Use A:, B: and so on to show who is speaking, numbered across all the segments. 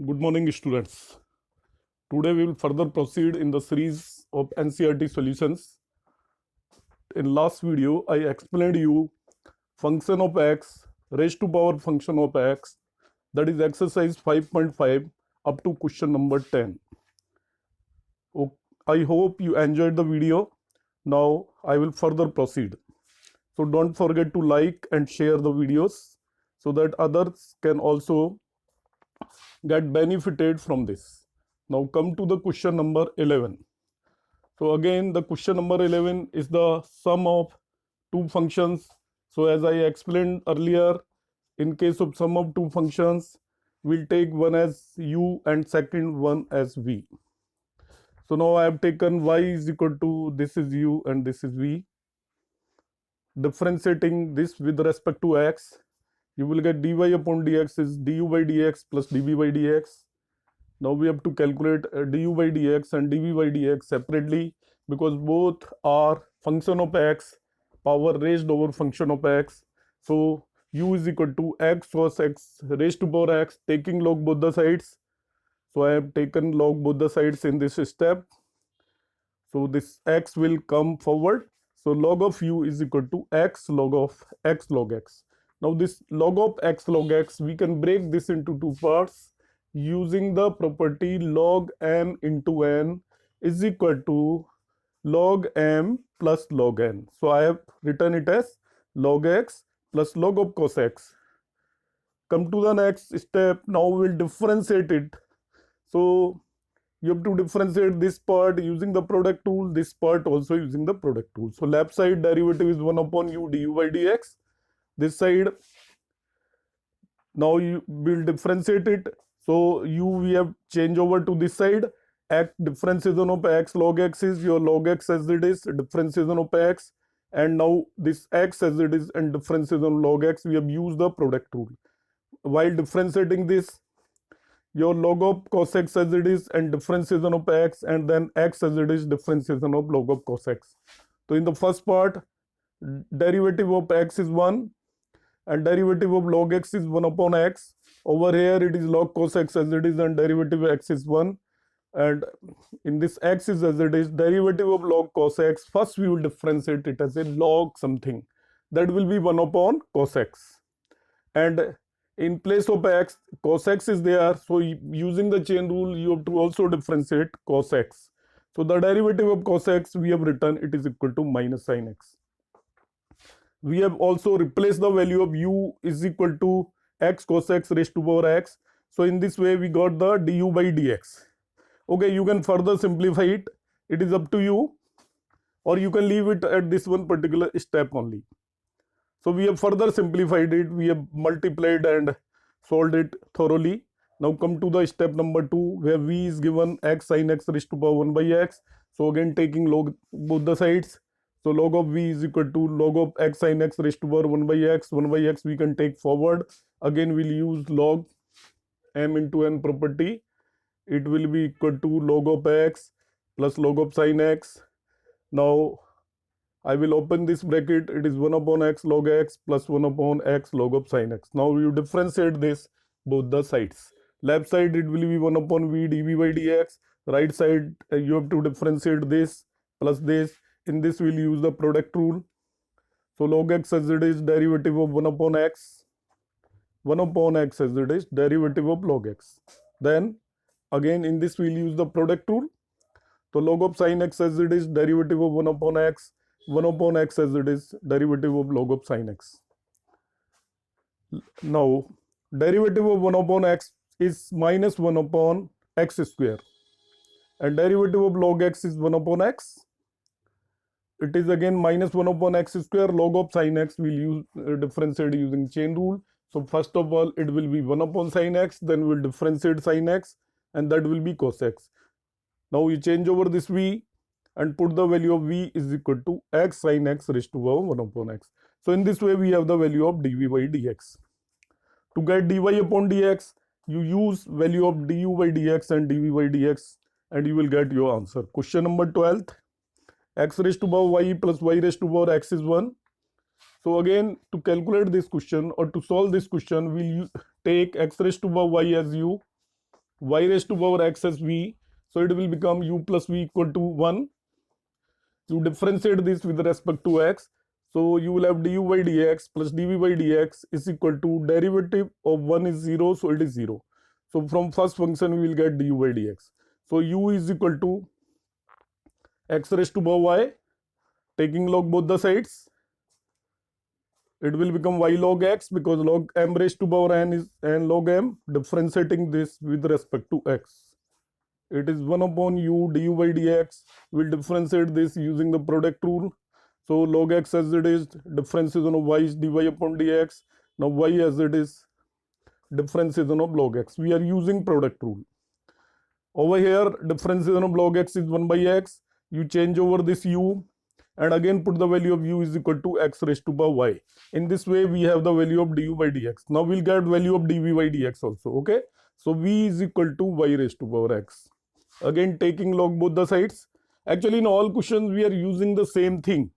A: Good morning, students. Today we will further proceed in the series of NCERT solutions. In last video, I explained you function of x raised to power function of x, that is exercise 5.5 up to question number 10. I hope you enjoyed the video. Now I will further proceed. So don't forget to like and share the videos so that others can also get benefited from this. Now come to the question number 11. So again, the question number 11 is the sum of two functions. So as I explained earlier, in case of sum of two functions, we'll take one as u and second one as v. So now I have taken y is equal to this is u and this is v. Differentiating this with respect to x, you will get dy upon dx is du by dx plus dv by dx. Now we have to calculate du by dx and dv by dx separately because both are function of x, power raised over function of x. So u is equal to x cos x raised to power x, taking log both the sides. So I have taken log both the sides in this step. So this x will come forward. So log of u is equal to x log of x log x. Now this log of x log x, we can break this into two parts using the property log m into n is equal to log m plus log n. So I have written it as log x plus log of cos x. Come to the next step. Now we'll differentiate it. So you have to differentiate this part using the product rule, this part also using the product rule. So left side derivative is 1 upon u du by dx. This side, now you will differentiate it. So u we have change over to this side. X differentiation of x log x is your log x as it is, differentiation of x, and now this x as it is and differentiation of log x, we have used the product rule. While differentiating this, your log of cos x as it is and differentiation of x, and then x as it is, differentiation of log of cos x. So in the first part, derivative of x is 1 and derivative of log x is 1 upon x. Over here it is log cos x as it is and derivative of x is 1, and in this x is as it is, derivative of log cos x, first we will differentiate it as a log something, that will be 1 upon cos x, and in place of x, cos x is there, so using the chain rule you have to also differentiate cos x. So the derivative of cos x we have written it is equal to minus sin x. We have also replaced the value of u is equal to x cos x raised to power x. So in this way we got the du by dx. Okay, you can further simplify it, it is up to you, or you can leave it at this one particular step only. So we have further simplified it, we have multiplied and solved it thoroughly. Now come to the step number 2 where v is given x sin x raised to power 1 by x. So again taking log both the sides. So log of v is equal to log of x sin x raised to power 1 by x. 1 by x we can take forward. Again we'll use log m into n property. It will be equal to log of x plus log of sin x. Now I will open this bracket, it is 1 upon x log x plus 1 upon x log of sin x. Now you differentiate this both the sides. Left side it will be 1 upon v dv by dx. Right side you have to differentiate this plus this. In this we'll use the product rule. So log x as it is, derivative of 1 upon x. 1 upon x as it is, derivative of log x. Then again in this we'll use the product rule. So log of sin x as it is, derivative of 1 upon x. 1 upon x as it is, derivative of log of sin x. Now derivative of 1 upon x is minus 1 upon x square, and derivative of log x is 1 upon x. It is again minus 1 upon x square. Log of sin x will use differentiate using chain rule. So first of all it will be 1 upon sin x, then we'll differentiate sin x, and that will be cos x. Now we change over this v and put the value of v is equal to x sin x raised to power 1 upon x. So in this way we have the value of dv by dx. To get dy upon dx, you use value of du by dx and dv by dx and you will get your answer. Question number 12th, x raised to power y plus y raised to power x is 1. So again to calculate this question or to solve this question, we'll take x raised to power y as u y raised to power x as v. So it will become u plus v equal to 1. You differentiate this with respect to x. So you will have du by dx plus dv by dx is equal to derivative of 1 is 0. So it is 0. So from first function we will get du by dx. So u is equal to x raised to power y, taking log both the sides. It will become y log x because log m raised to power n is n log m. Differentiating this with respect to x. It is 1 upon u du by dx. We'll differentiate this using the product rule. So log x as it is, differentiation of y is dy upon dx. Now y as it is, differentiation of log x. We are using product rule. Over here, differentiation of log x is 1 by x. You change over this u and again put the value of u is equal to x raised to power y. In this way, we have the value of du by dx. Now we'll get value of dv by dx also. Okay. So v is equal to y raised to power x. Again, taking log both the sides. Actually, in all questions, we are using the same thing.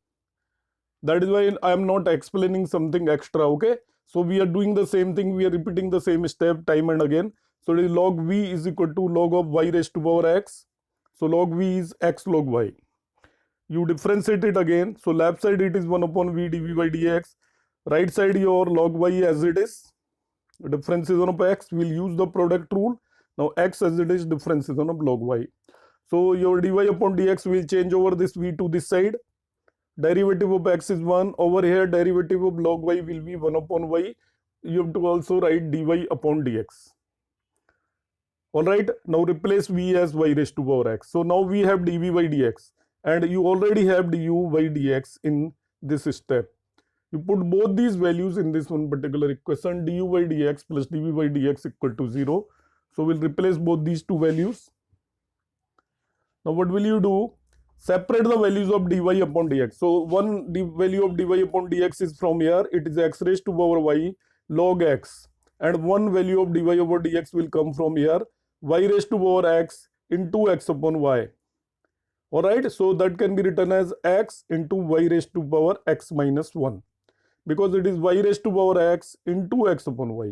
A: That is why I am not explaining something extra. Okay. So we are doing the same thing. We are repeating the same step time and again. So it is log v is equal to log of y raised to power x. So log v is x log y. You differentiate it again. So left side it is 1 upon v dv by dx. Right side your log y as it is. Differentiation of x, will use the product rule. Now x as it is, differentiation of log y. So your dy upon dx will change over this v to this side. Derivative of x is 1. Over here derivative of log y will be 1 upon y. You have to also write dy upon dx. Alright, now replace v as y raised to power x. So now we have dv by dx and you already have du by dx in this step. You put both these values in this one particular equation, du by dx plus dv by dx equal to 0. So we'll replace both these two values. Now what will you do? Separate the values of dy upon dx. So one value of dy upon dx is from here. It is x raised to power y log x. And one value of dy over dx will come from here. Y raised to power x into x upon y. Alright, so that can be written as x into y raised to power x minus 1. Because it is y raised to power x into x upon y.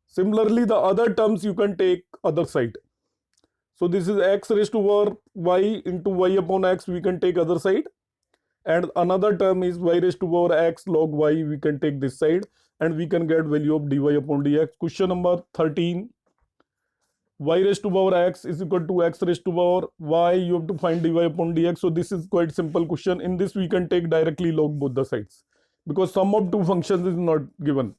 A: Similarly, the other terms you can take other side. So this is x raised to power y into y upon x, we can take other side. And another term is y raised to power x log y, we can take this side. And we can get value of dy upon dx. Question number 13. Y raised to power x is equal to x raised to power y. You have to find dy upon dx. So this is quite simple question. In this we can take directly log both the sides. Because sum of two functions is not given.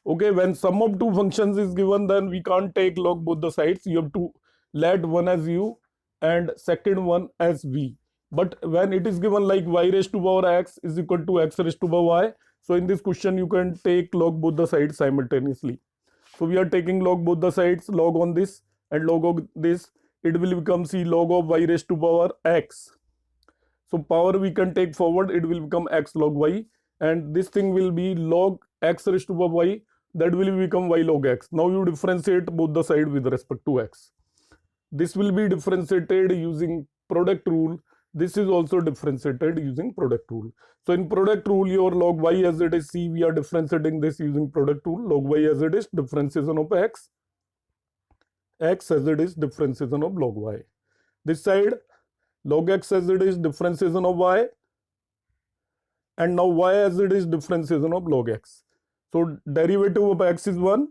A: Okay, when sum of two functions is given, then we can't take log both the sides. You have to let one as u and second one as v. But when it is given like y raised to power x is equal to x raised to power y, so in this question you can take log both the sides simultaneously. So we are taking log both the sides, log on this and log of this. It will become c log of y raised to power x. So power we can take forward, it will become x log y. And this thing will be log x raised to power y, that will become y log x. Now you differentiate both the side with respect to x. This will be differentiated using product rule. This is also differentiated using product rule. So in product rule, your log y as it is c, we are differentiating this using product rule. Log y as it is, differentiation of x. X as it is, differentiation of log y. This side, log x as it is, differentiation of y. And now y as it is, differentiation of log x. So derivative of x is 1.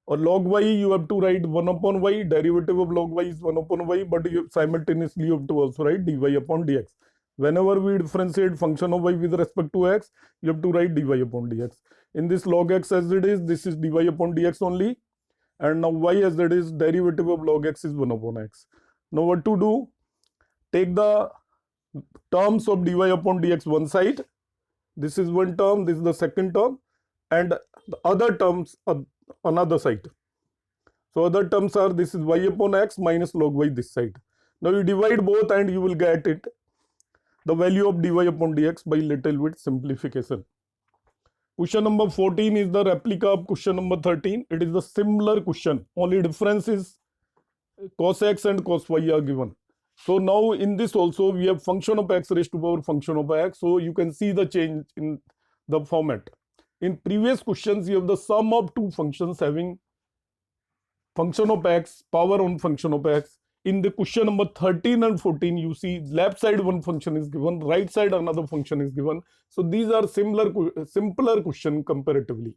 A: Or log y, you have to write 1 upon y. Derivative of log y is 1 upon y, but you simultaneously you have to also write dy upon dx. Whenever we differentiate function of y with respect to x, you have to write dy upon dx. In this log x as it is, this is dy upon dx only. And now y as it is, derivative of log x is 1 upon x. Now what to do? Take the terms of dy upon dx one side. This is one term, this is the second term. And the other terms are another side. So other terms are, this is y upon x minus log y this side. Now you divide both and you will get it, the value of dy upon dx by little bit simplification. Question number 14 is the replica of question number 13. It is the similar question. Only difference is cos x and cos y are given. So now in this also we have function of x raised to power function of x. So you can see the change in the format. In previous questions, you have the sum of two functions having function of x, power on function of x. In the question number 13 and 14, you see left side one function is given, right side another function is given. So these are simpler question comparatively.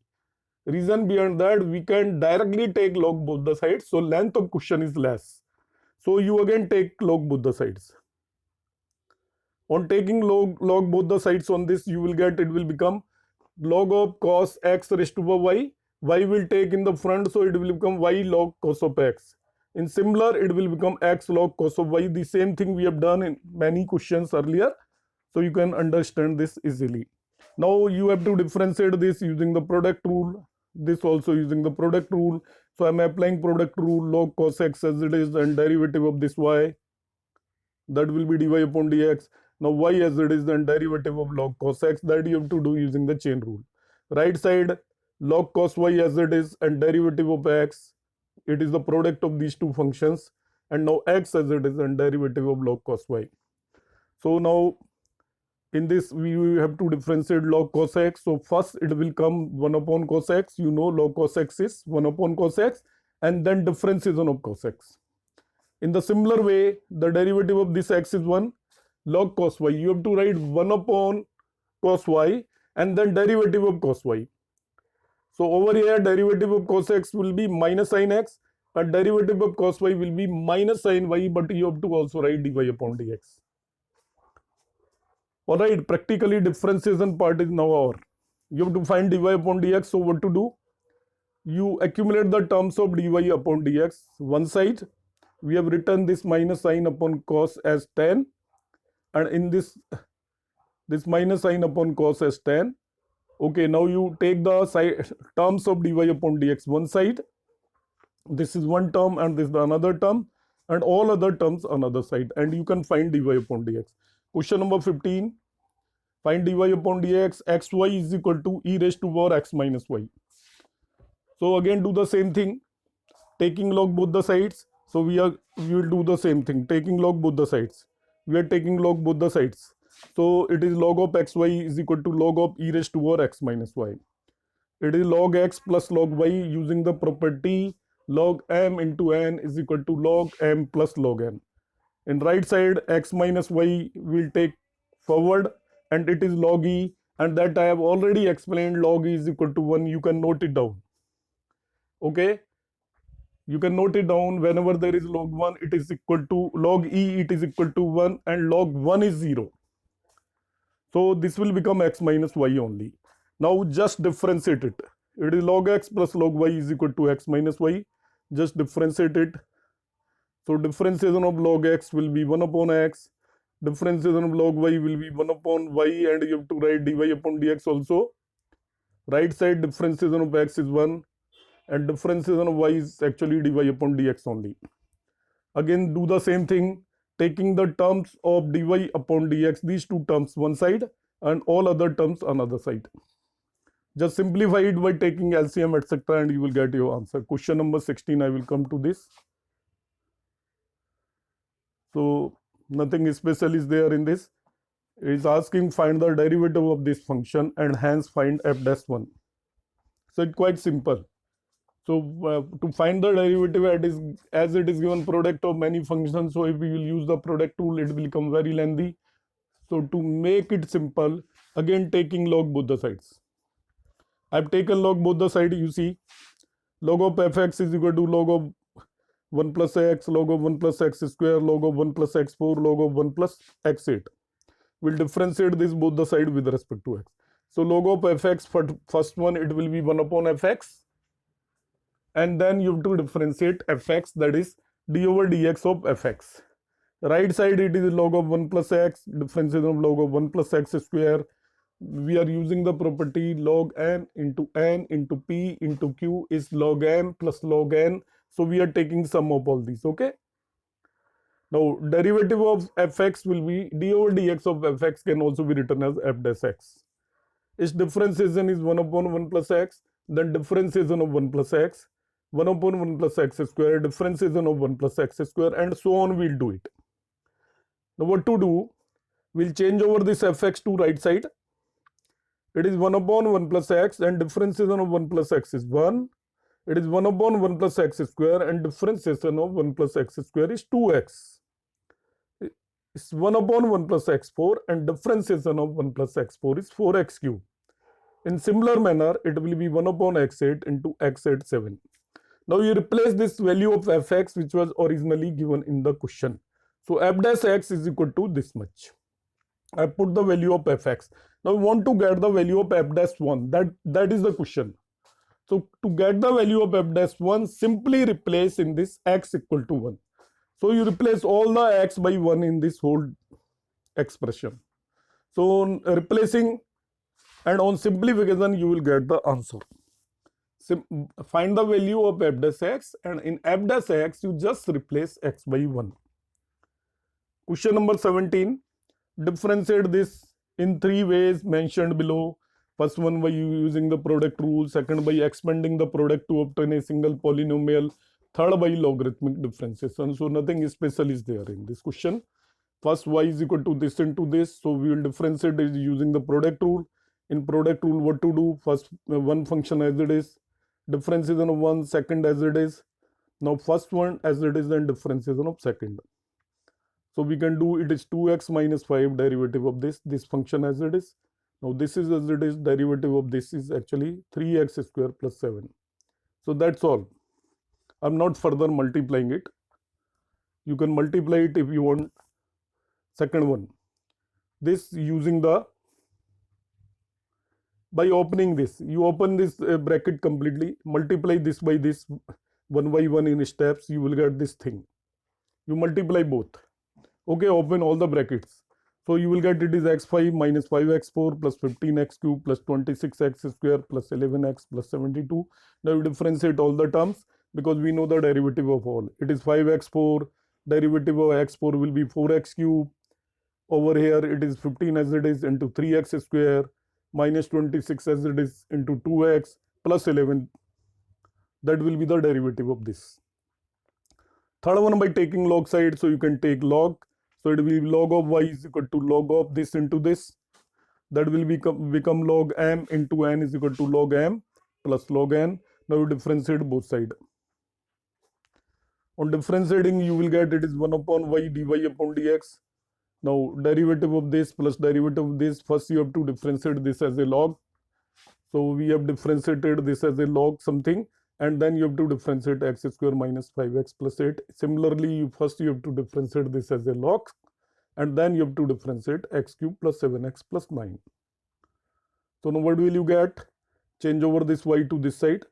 A: Reason behind that, we can directly take log both the sides, so length of question is less. So you again take log both the sides. On taking log both the sides on this, you will get, it will become log of cos x raised to y. Y will take in the front, so it will become y log cos of x. In similar, it will become x log cos of y. The same thing we have done in many questions earlier. So you can understand this easily. Now you have to differentiate this using the product rule. This also using the product rule. So I am applying product rule, log cos x as it is, and derivative of this y. That will be dy upon dx. Now y as it is, then derivative of log cos x, that you have to do using the chain rule. Right side, log cos y as it is, and derivative of x. It is the product of these two functions. And now x as it is, and derivative of log cos y. So now in this, we have to differentiate log cos x. So first it will come 1 upon cos x. You know log cos x is 1 upon cos x, and then differentiation of cos x. In the similar way, the derivative of this x is 1 log cos y. You have to write 1 upon cos y and then derivative of cos y. So over here, derivative of cos x will be minus sin x, and derivative of cos y will be minus sin y, but you have to also write dy upon dx. Alright, practically differentiation part is now over. You have to find dy upon dx. So what to do? You accumulate the terms of dy upon dx. One side, we have written this minus sin upon cos as tan, and in this minus sin upon cos as tan. Okay, now you take the terms of dy upon dx one side. This is one term and this is another term, and all other terms another side, and you can find dy upon dx. Question number 15. Find dy upon dx. xy is equal to e raised to power x minus y. So again do the same thing, taking log both the sides. So we will do the same thing, taking log both the sides. We are taking log both the sides. So it is log of xy is equal to log of e raised to power x minus y. It is log x plus log y using the property log m into n is equal to log m plus log n. In right side, x minus y will take forward, and it is log e, and that I have already explained. Log e is equal to 1. You can note it down. Okay, you can note it down. Whenever there is log 1, it is equal to log e, it is equal to 1, and log 1 is 0. So this will become x minus y only. Now just differentiate it. It is log x plus log y is equal to x minus y. Just differentiate it. So differentiation of log x will be 1 upon x. Differentiation of log y will be 1 upon y, and you have to write dy upon dx also. Right side, differentiation of x is 1, and differentiation of y is actually dy upon dx only. Again do the same thing, taking the terms of dy upon dx, these two terms one side and all other terms another side. Just simplify it by taking LCM etc., and you will get your answer. Question number 16, I will come to this. So nothing special is there in this. It is asking find the derivative of this function and hence find f dash 1. So it's quite simple. So to find the derivative, as it is given product of many functions, so if we will use the product rule, it will become very lengthy. So to make it simple, again taking log both the sides. I have taken log both the sides. You see, log of fx is equal to log of 1 plus x, log of 1 plus x square, log of 1 plus x4, log of 1 plus x8. We'll differentiate this both the side with respect to x. So log of fx, for first one, it will be 1 upon fx. And then you have to differentiate fx, that is d over dx of fx. Right side, it is log of 1 plus x, differentiation of log of 1 plus x square. We are using the property log n into p into q is log m plus log n. So we are taking sum of all these. Okay. Now derivative of fx will be d over dx of fx, can also be written as f dash x. Its differentiation is 1 upon 1 plus x, then differentiation of 1 plus x, 1 upon 1 plus x square, differentiation of 1 plus x square, and so on. We'll do it. Now what to do? We'll change over this fx to right side. It is 1 upon 1 plus x, and differentiation of 1 plus x is 1. It is 1 upon 1 plus x square, and differentiation of 1 plus x square is 2x. It's 1 upon 1 plus x4, and differentiation of 1 plus x4 is 4x cube. In similar manner, it will be 1 upon x8 into x8 7. Now you replace this value of fx which was originally given in the question. So f dash x is equal to this much. I put the value of fx. Now we want to get the value of f dash 1. That is the question. So to get the value of f dash 1, simply replace in this x equal to 1. So you replace all the x by 1 in this whole expression. So replacing, and on simplification you will get the answer. Find the value of f dash x, and in f dash x you just replace x by 1. Question number 17. Differentiate this in 3 ways mentioned below. First one by using the product rule, second by expanding the product to obtain a single polynomial, third by logarithmic differentiation. So nothing special is there in this question. First, y is equal to this into this, so we will differentiate it using the product rule. In product rule, what to do? First, one function as it is, differentiation of one, second as it is. Now first one as it is, then differentiation of second. So we can do, it is 2x minus 5 derivative of this function as it is. Now this is as it is, derivative of this is actually 3x square plus 7. So that's all. I'm not further multiplying it. You can multiply it if you want. Second one, this using the, by opening this, you open this bracket completely, multiply this by this 1 by 1 in steps, you will get this thing. You multiply both. Okay, open all the brackets. So you will get, it is x5 minus 5x4 plus 15x cube plus 26x square plus 11x plus 72. Now you differentiate all the terms because we know the derivative of all. It is 5x4, derivative of x4 will be 4x cube. Over here it is 15 as it is into 3x square minus 26 as it is into 2x plus 11. That will be the derivative of this. Third one by taking log side, so you can take log. So it will be log of y is equal to log of this into this. That will become log m into n is equal to log m plus log n. Now you differentiate both sides. On differentiating, you will get, it is 1 upon y dy upon dx. Now derivative of this plus derivative of this, first you have to differentiate this as a log. So we have differentiated this as a log something, and then you have to differentiate x square minus 5x plus 8. Similarly, first you have to differentiate this as a log, and then you have to differentiate x cube plus 7x plus 9. So now what will you get? Change over this y to this side.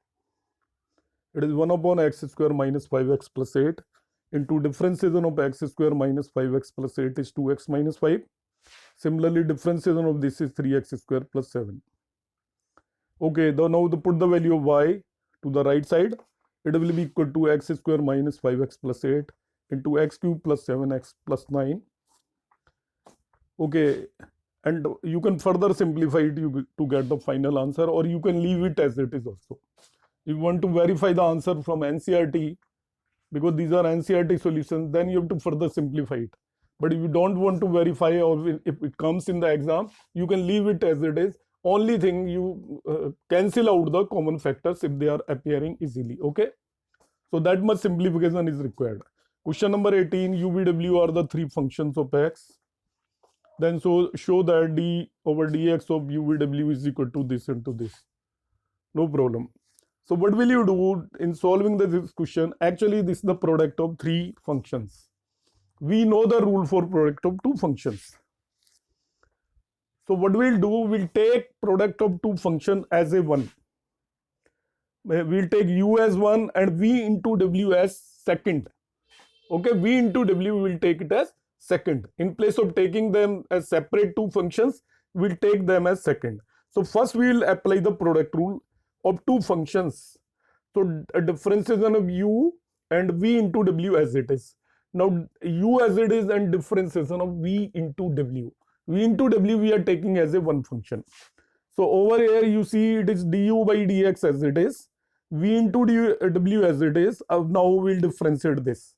A: It is 1 upon x square minus 5x plus 8 into differentiation of x square minus 5x plus 8 is 2x minus 5. Similarly, differentiation of this is 3x square plus 7. Okay, now put the value of y to the right side. It will be equal to x square minus 5x plus 8 into x cube plus 7x plus 9. Okay, and you can further simplify it to get the final answer, or you can leave it as it is also. If you want to verify the answer from NCERT, because these are NCERT solutions, then you have to further simplify it. But if you don't want to verify, or if it comes in the exam, you can leave it as it is. Only thing, you cancel out the common factors if they are appearing easily. Okay, so that much simplification is required. Question number 18, u, v, w are the three functions of x. Then so show that d over dx of u, v, w is equal to this into this. No problem. So what will you do in solving this question? Actually, this is the product of three functions. We know the rule for product of two functions. So what we'll do, we'll take product of two functions as a one. We'll take u as one and v into w as second. Okay, v into w will take it as second. In place of taking them as separate two functions, we'll take them as second. So first we will apply the product rule of two functions. So a differentiation of u and v into w as it is. Now u as it is and differentiation of v into w. V into w we are taking as a one function. So over here you see it is du by dx as it is. V into w as it is. Now we'll differentiate this.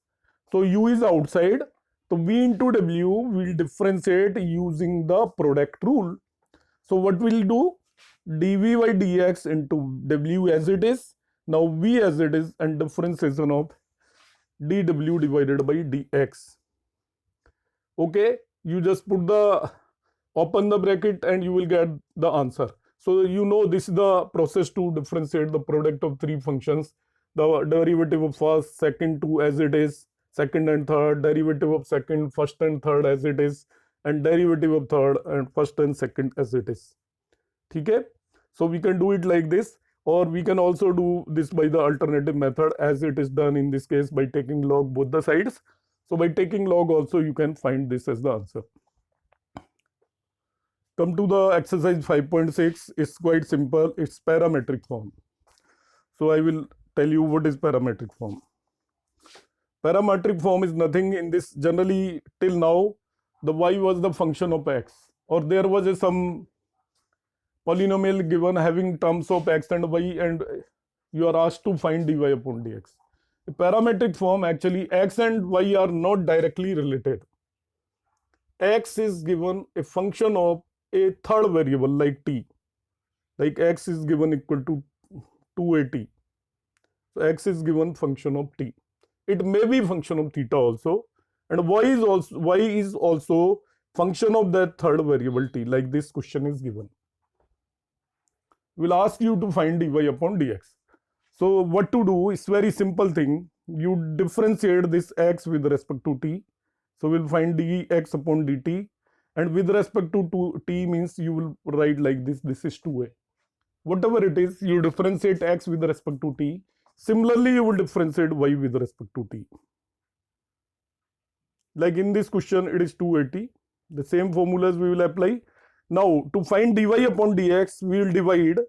A: So u is outside. So v into w will differentiate using the product rule. So what we'll do? Dv by dx into w as it is. Now v as it is and differentiation of dw divided by dx. Okay, you just put the open the bracket and you will get the answer. So you know this is the process to differentiate the product of three functions, the derivative of first, second, two as it is, second and third, derivative of second, first and third as it is, and derivative of third and first and second as it is. Okay, so we can do it like this, or we can also do this by the alternative method as it is done in this case by taking log both the sides. So by taking log also you can find this as the answer. Come to the exercise 5.6. It's quite simple. It's parametric form. So I will tell you what is parametric form. Parametric form is nothing in this. Generally till now the y was the function of x, or there was some polynomial given having terms of x and y, and you are asked to find dy upon dx. The parametric form, actually x and y are not directly related. X is given a function of a third variable like t, like x is given equal to 2at. So x is given function of t. It may be function of theta also, and y is also function of that third variable t, like this question is given. We'll ask you to find dy upon dx. So what to do is very simple thing. You differentiate this x with respect to t. So we'll find dx upon dt, and with respect to t means you will write like this. This is 2a. Whatever it is, you differentiate x with respect to t. Similarly, you will differentiate y with respect to t. Like in this question, it is 280. The same formulas we will apply. Now, to find dy upon dx, we will divide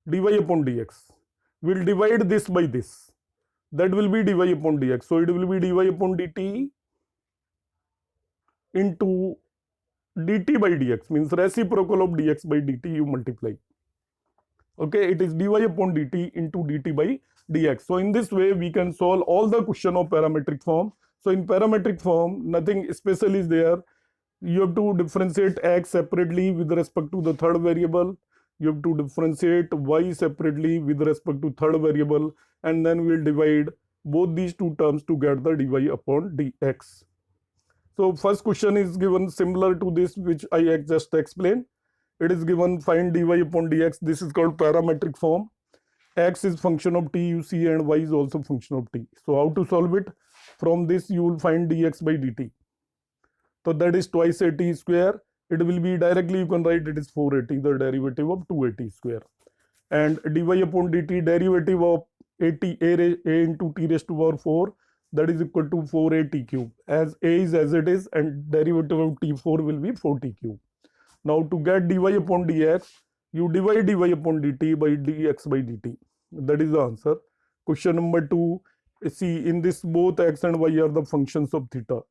A: dy upon dx. We will divide this by this. That will be dy upon dx. So it will be dy upon dt into dt by dx, means reciprocal of dx by dt you multiply. Okay, it is dy upon dt into dt by dx. So in this way we can solve all the question of parametric form. So in parametric form nothing special is there. You have to differentiate x separately with respect to the third variable. You have to differentiate y separately with respect to third variable, and then we will divide both these two terms to get the dy upon dx. So first question is given similar to this which I just explained. It is given find dy upon dx. This is called parametric form. X is function of t, you see, and y is also function of t. So how to solve it? From this you will find dx by dt. So that is twice at square. It will be directly, you can write it is 4at, the derivative of 2at square. And dy upon dt, derivative of a into t raised to power 4, that is equal to 4at cube. As a is as it is, and derivative of t4 will be 4t cube. Now to get dy upon dx, you divide dy upon dt by dx by dt. That is the answer. Question number 2. See, in this both x and y are the functions of theta.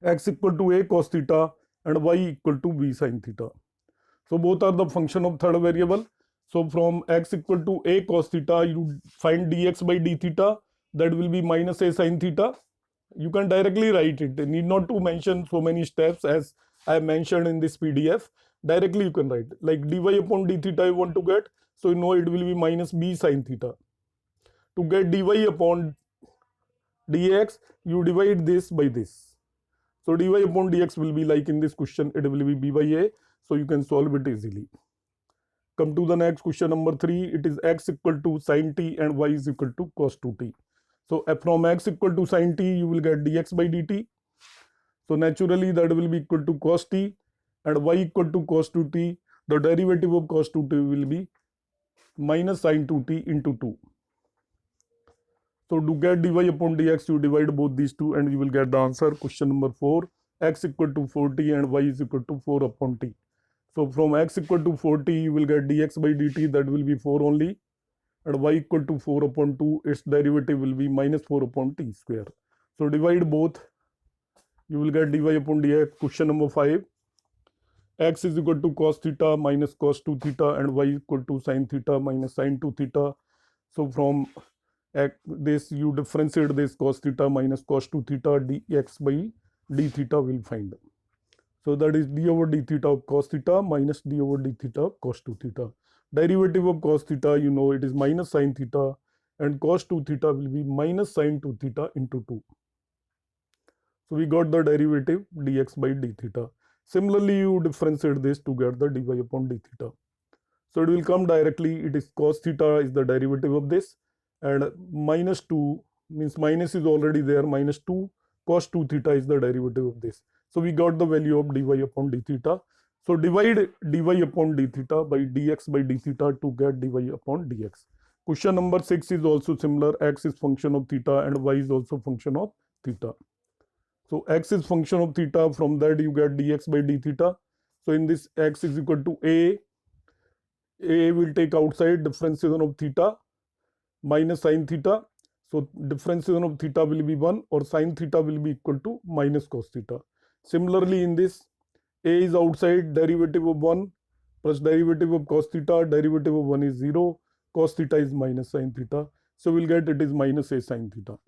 A: X equal to a cos theta and y equal to b sin theta. So both are the function of third variable. So from x equal to a cos theta, you find dx by d theta. That will be minus a sin theta. You can directly write it. You need not to mention so many steps as I mentioned in this PDF. Directly you can write like dy upon d theta you want to get. So you know it will be minus b sin theta. To get dy upon dx, you divide this by this. So dy upon dx will be like in this question, it will be b by a. So you can solve it easily. Come to the next question number 3. It is x equal to sin t and y is equal to cos 2t. So from x equal to sin t, you will get dx by dt. So naturally that will be equal to cos t, and y equal to cos 2t. The derivative of cos 2t will be minus sin 2t into 2. So to get dy upon dx, you divide both these two and you will get the answer. Question number 4. X equal to 4t and y is equal to 4 upon t. So from x equal to 4t, you will get dx by dt, that will be 4 only. And y equal to 4 upon 2, its derivative will be minus 4 upon t square. So divide both, you will get dy upon dx. Question number 5. X is equal to cos theta minus cos 2 theta and y equal to sin theta minus sin 2 theta. So from this you differentiate this cos theta minus cos 2 theta, dx by d theta will find. So that is d over d theta of cos theta minus d over d theta of cos 2 theta. Derivative of cos theta, you know, it is minus sin theta, and cos 2 theta will be minus sin 2 theta into 2. So we got the derivative dx by d theta. Similarly, you differentiate this to get the dy upon d theta. So it will come directly, it is cos theta is the derivative of this, and minus 2 means minus is already there, minus 2 cos 2 theta is the derivative of this. So we got the value of dy upon d theta. So divide dy upon d theta by dx by d theta to get dy upon dx. Question number 6 is also similar. X is function of theta and y is also function of theta. So x is function of theta, from that you get dx by d theta. So in this, x is equal to a will take outside, differentiation of theta minus sin theta. So differentiation of theta will be 1, or sin theta will be equal to minus cos theta. Similarly, in this, a is outside, derivative of 1 plus derivative of cos theta, derivative of 1 is 0, cos theta is minus sin theta. So we'll get it is minus a sin theta.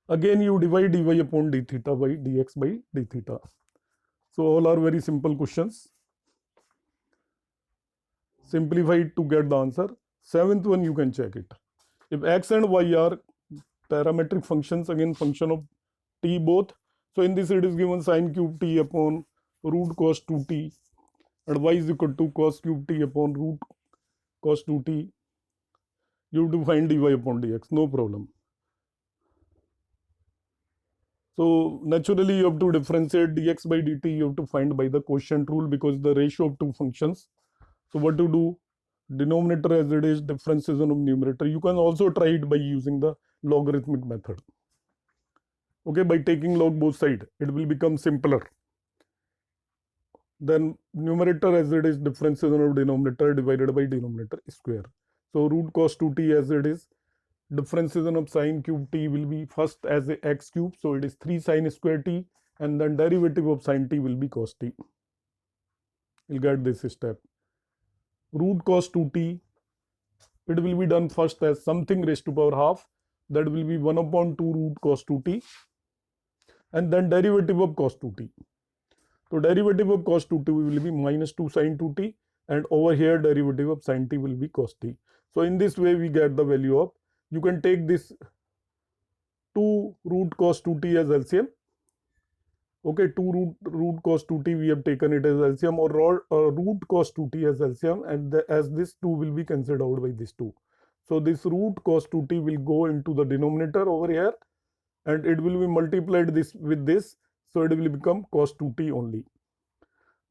A: Again, you divide dy upon d theta by dx by d theta. So all are very simple questions. Simplify it to get the answer. 7th one, you can check it. If x and y are parametric functions, again function of t both. So in this, it is given sin cube t upon root cos 2t, and y is equal to cos cube t upon root cos 2t. You have to find dy upon dx, no problem. So naturally, you have to differentiate dx by dt. You have to find by the quotient rule, because the ratio of two functions. So what to do? Denominator as it is, differentiation of numerator. You can also try it by using the logarithmic method. Okay, by taking log both sides, it will become simpler. Then numerator as it is, differentiation of denominator divided by denominator square. So root cos 2t as it is, differentiation of sin cube t will be first as a x cube. So it is 3 sin square t, and then derivative of sin t will be cos t. You'll get this step. Root cos 2t, it will be done first as something raised to power half, that will be 1 upon 2 root cos 2t, and then derivative of cos 2t. So derivative of cos 2t will be minus 2 sin 2t, and over here derivative of sin t will be cos t. So in this way we get the value of, you can take this 2 root cos 2t as LCM. Okay, 2 root cos 2t we have taken it as LCM, or root cos 2t as LCM, and as this 2 will be cancelled out by this 2. So this root cos 2t will go into the denominator over here, and it will be multiplied this with this, so it will become cos 2t only.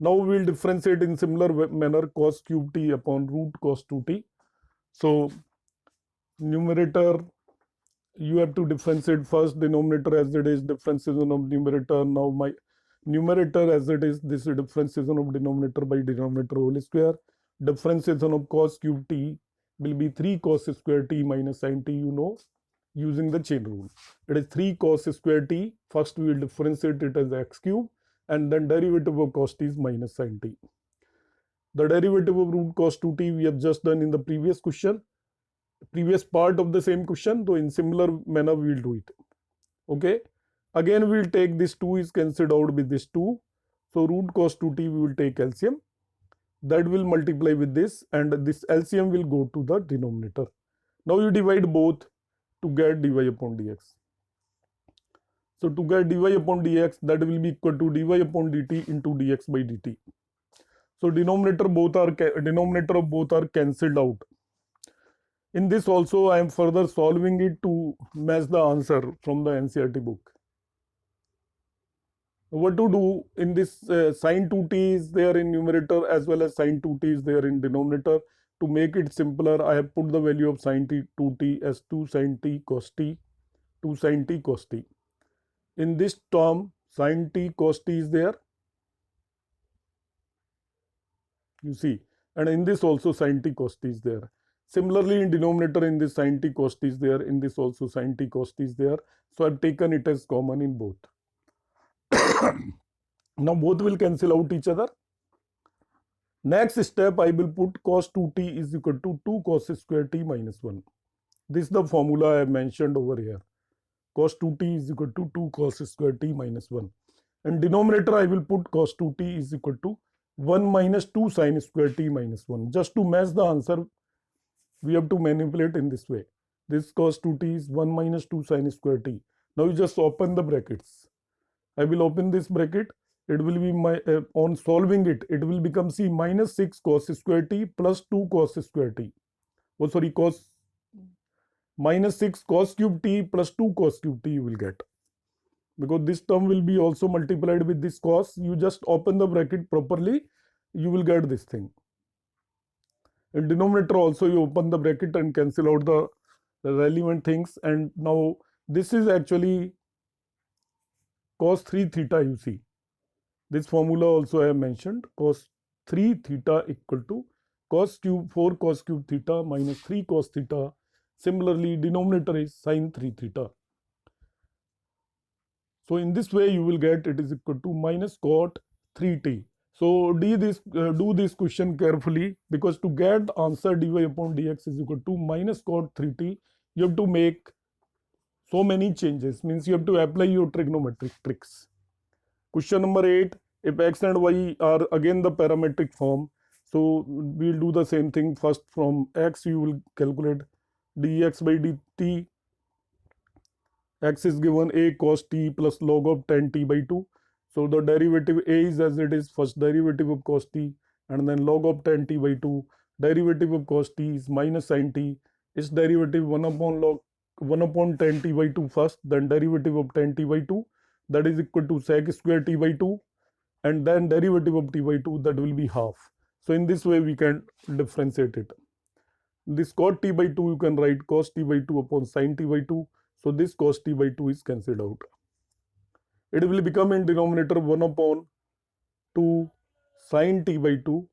A: Now we will differentiate in similar manner cos cube t upon root cos 2t. So numerator, you have to differentiate first, denominator as it is, differentiation of numerator. Now my numerator as it is, this is differentiation of denominator by denominator whole square. Differentiation of cos cube t will be 3 cos square t minus sin t, you know, using the chain rule. It is 3 cos square t. First we will differentiate it as x cube, and then derivative of cos t is minus sin t. The derivative of root cos 2t we have just done in the previous question, previous part of the same question. So in similar manner we will do it. Okay, again we will take this 2 is cancelled out with this 2. So root cos 2t we will take LCM, that will multiply with this, and this LCM will go to the denominator. Now you divide both to get dy upon dx. So to get dy upon dx, that will be equal to dy upon dt into dx by dt. So denominator of both are cancelled out. In this also, I am further solving it to match the answer from the NCERT book. What to do in this, sin 2t is there in numerator as well as sin 2t is there in denominator. To make it simpler, I have put the value of sin 2t as 2 sin t cos t, 2 sin t cos t. In this term, sin t cos t is there, you see, and in this also sin t cos t is there. Similarly, in denominator, in this sin t cos t is there, in this also sin t cos t is there. So I have taken it as common in both. Now both will cancel out each other. Next step, I will put cos 2t is equal to 2 cos square t minus 1. This is the formula I have mentioned over here. Cos 2t is equal to 2 cos square t minus 1. And denominator, I will put cos 2t is equal to 1 minus 2 sine square t minus 1. Just to match the answer, we have to manipulate in this way. This cos 2t is 1 minus 2 sine square t. Now you just open the brackets. I will open this bracket. It will be on solving it, it will become c minus 6 cos square t plus 2 cos square t. Oh, sorry, cos minus 6 cos cube t plus 2 cos cube t you will get. Because this term will be also multiplied with this cos. You just open the bracket properly, you will get this thing. In denominator also you open the bracket and cancel out the relevant things. And now this is actually cos 3 theta, you see. This formula also I have mentioned. Cos 3 theta equal to cos cube 4 cos cube theta minus 3 cos theta. Similarly, denominator is sin 3 theta. So in this way you will get it is equal to minus cot 3t. So do this question carefully, because to get the answer dy upon dx is equal to minus cot 3t, you have to make so many changes. Means you have to apply your trigonometric tricks. Question number 8, if x and y are again the parametric form, so we'll do the same thing. First from x you will calculate dx by dt. X is given a cos t plus log of tan t by 2. So the derivative a is as it is, first derivative of cos t and then log of tan t by 2. Derivative of cos t is minus sin t. Its derivative 1 upon tan t by 2 first, then derivative of tan t by 2, that is equal to sec square t by 2, and then derivative of t by 2, that will be half. So in this way we can differentiate it. This cot t by 2 you can write cos t by 2 upon sin t by 2. So this cos t by 2 is cancelled out. It will become in denominator 1 upon 2 sin t by 2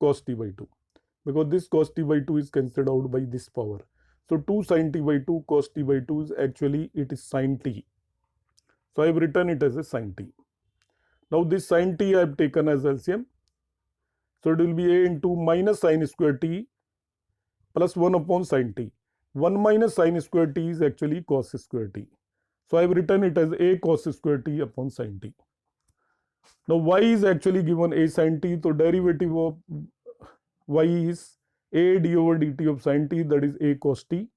A: cos t by 2. Because this cos t by 2 is cancelled out by this power. So 2 sin t by 2 cos t by 2 is actually it is sin t. So I have written it as a sin t. Now this sin t I have taken as LCM. So it will be a into minus sin square t plus 1 upon sin t. 1 minus sin square t is actually cos square t. So I have written it as a cos square t upon sin t. Now y is actually given a sin t. So derivative of y is a d over dt of sin t, that is a cos t.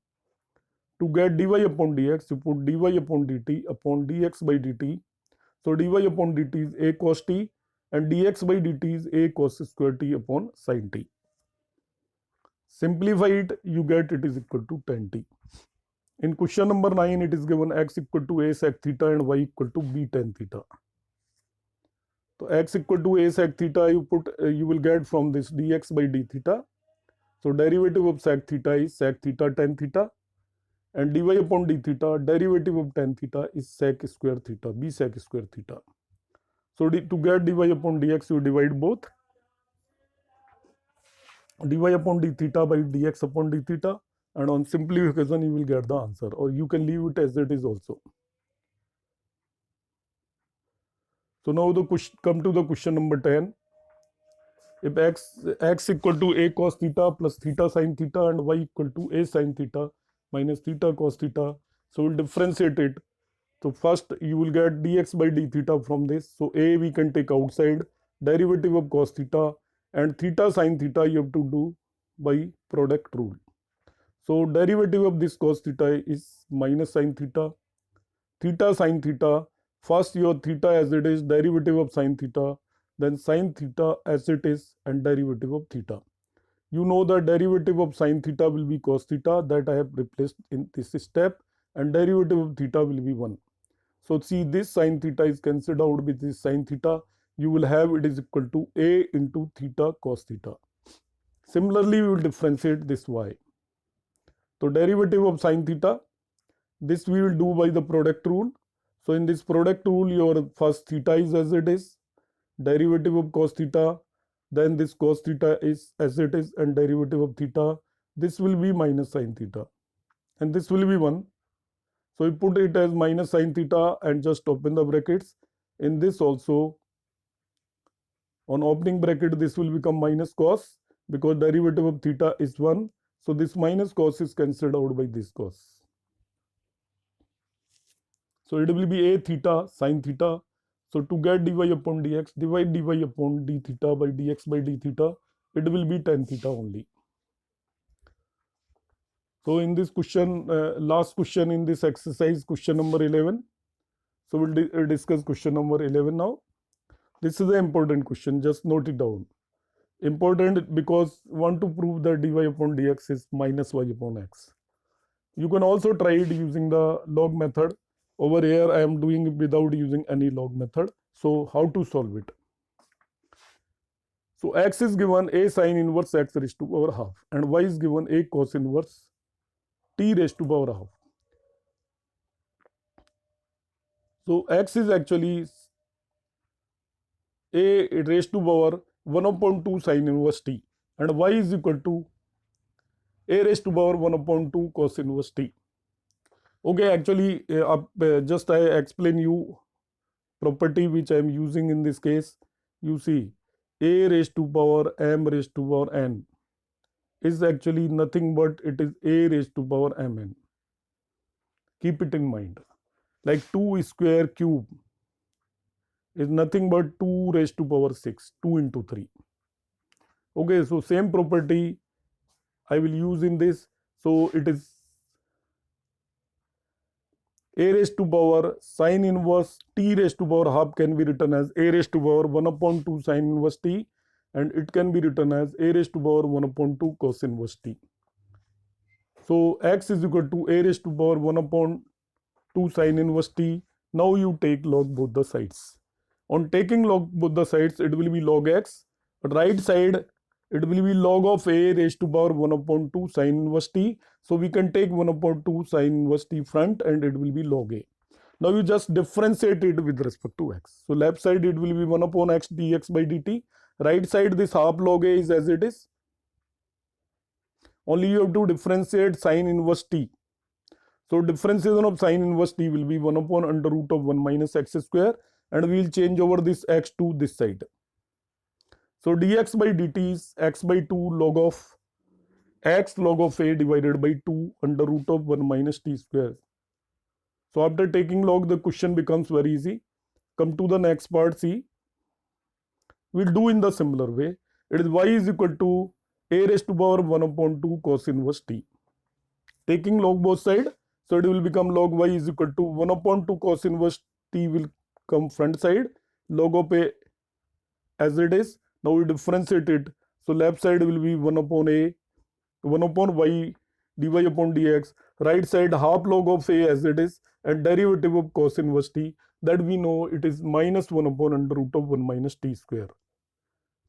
A: To get dy upon dx, you put dy upon dt upon dx by dt. So dy upon dt is a cos t and dx by dt is a cos square t upon sin t. Simplify it, you get it is equal to tan t. In question number 9, it is given x equal to a sec theta and y equal to b tan theta. So x equal to a sec theta, you will get from this dx by d theta. So derivative of sec theta is sec theta tan theta, and dy upon d theta, derivative of tan theta is sec square theta, b sec square theta. So to get dy upon dx, you divide both. Dy upon d theta by dx upon d theta, and on simplification you will get the answer, or you can leave it as it is also. So now come to the question number 10. If x equal to a cos theta plus theta sin theta and y equal to a sin theta minus theta cos theta, so we'll differentiate it. So first you will get dx by d theta from this. So a we can take outside, derivative of cos theta, and theta sin theta you have to do by product rule. So derivative of this cos theta is minus sin theta. Theta sin theta, first your theta as it is, derivative of sin theta, then sin theta as it is, and derivative of theta. You know the derivative of sin theta will be cos theta, that I have replaced in this step, and derivative of theta will be 1. So see, this sin theta is cancelled out with this sin theta. You will have it is equal to a into theta cos theta. Similarly, we will differentiate this y. So derivative of sin theta, this we will do by the product rule. So in this product rule, your first theta is as it is, derivative of cos theta, then this cos theta is as it is, and derivative of theta, this will be minus sin theta, and this will be 1. So we put it as minus sin theta and just open the brackets. In this also, on opening bracket, this will become minus cos, because derivative of theta is 1. So this minus cos is cancelled out by this cos. So it will be a theta sin theta. So to get dy upon dx, divide dy upon d theta by dx by d theta, it will be tan theta only. So in this question, last question in this exercise, question number 11. So we'll discuss question number 11 now. This is an important question, just note it down. Important because want to prove that dy upon dx is minus y upon x. You can also try it using the log method. Over here I am doing it without using any log method. So how to solve it? So x is given a sin inverse x raised to power half and y is given a cos inverse t raised to power half. So x is actually a raised to power 1 upon 2 sin inverse t and y is equal to a raised to power 1 upon 2 cos inverse t. Okay, actually just I explain you property which I am using in this case. You see, a raised to power m raised to power n is actually nothing but it is a raised to power mn. Keep it in mind. Like 2 square cube is nothing but 2 raised to power 6, 2 into 3. Okay, so same property I will use in this. So it is a raised to power sin inverse t raised to power half can be written as a raised to power 1 upon 2 sin inverse t and it can be written as a raised to power 1 upon 2 cos inverse t. So x is equal to a raised to power 1 upon 2 sin inverse t. Now you take log both the sides. On taking log both the sides, it will be log x. But right side, it will be log of a raised to power 1 upon 2 sin inverse t. So we can take 1 upon 2 sin inverse t front and it will be log a. Now you just differentiate it with respect to x. So left side it will be 1 upon x dx by dt. Right side this half log a is as it is. Only you have to differentiate sin inverse t. So differentiation of sin inverse t will be 1 upon under root of 1 minus x square and we will change over this x to this side. So dx by dt is x by 2 log of x log of a divided by 2 under root of 1 minus t square. So after taking log, the question becomes very easy. Come to the next part, see. We'll do in the similar way. It is y is equal to a raised to power 1 upon 2 cos inverse t. Taking log both sides, so it will become log y is equal to 1 upon 2 cos inverse t will come front side, log of a as it is. Now we differentiate it. So left side will be 1 upon a, 1 upon y dy upon dx. Right side half log of a as it is and derivative of cos inverse t that we know it is minus 1 upon under root of 1 minus t square.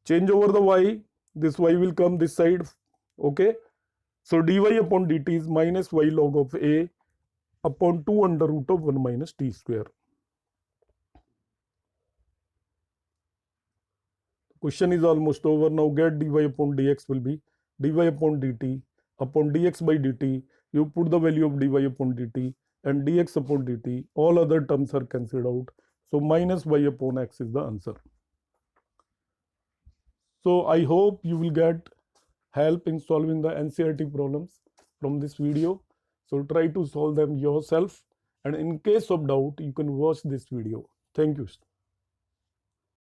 A: Change over the y, this y will come this side, okay. So dy upon dt is minus y log of a upon 2 under root of 1 minus t square. Question is almost over. Now get dy upon dx will be dy upon dt upon dx by dt. You put the value of dy upon dt and dx upon dt. All other terms are cancelled out. So minus y upon x is the answer. So I hope you will get help in solving the NCERT problems from this video. So try to solve them yourself and in case of doubt you can watch this video. Thank you.